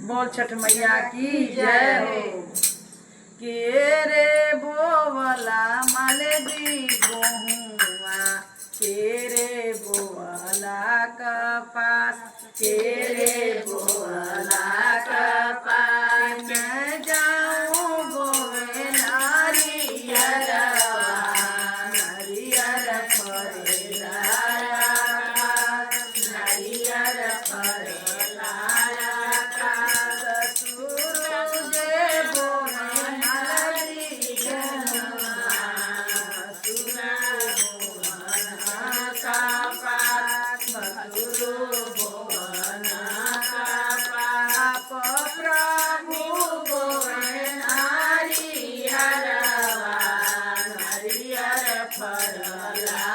बोल छठ मैया की जय हो। के रे बोवला माले दी गोहुआ, के रे बोवला कपास, के रे बोवला कपास। मैं जाऊं बोवे नारियरवा, नारियर फरेला आकाश, नारियर फरेला आकाश। सूरज बोवे नारी गनुआ, सूरज बोवना कपास, मधुर बोवना कपास। प्रभु बोवे नारियरवा, नारियर फरला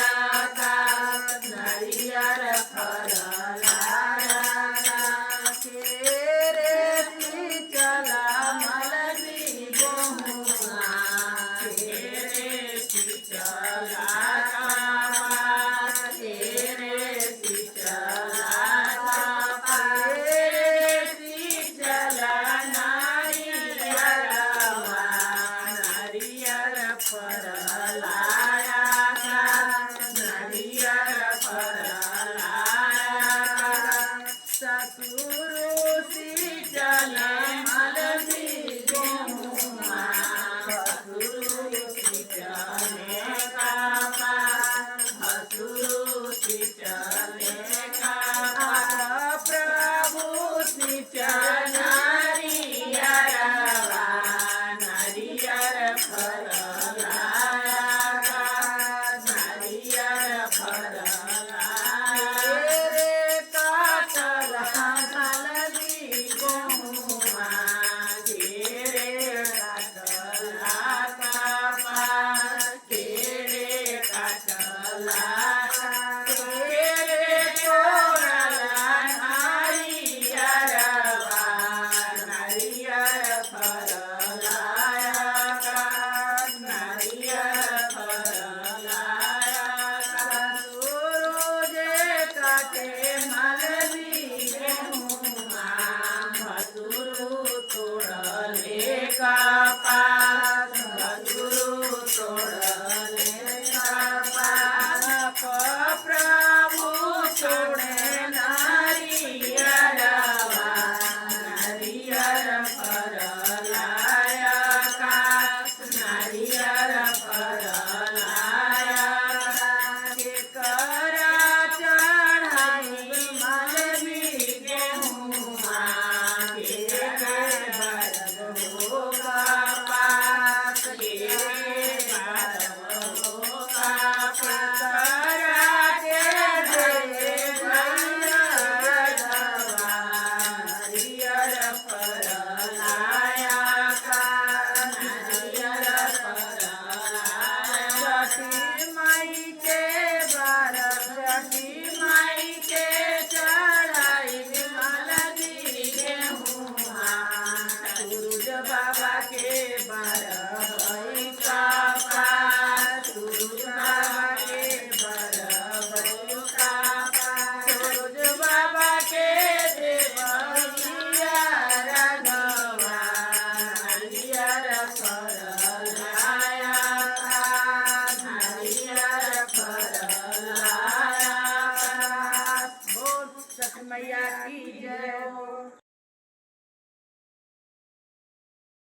आकाश, नारियर फरला आकाश। के रे चला मलबी गोहुआ, के रे चला कपास, के रे चला कपास। के रे चला नारियरवा, नारियर फरला आकाश, नारियर फरला आकाश। ससुर सींचल मलबी गोहुआ, ससुर सींचले कपास, ससुर सींचले कपास। प्रभु सींचल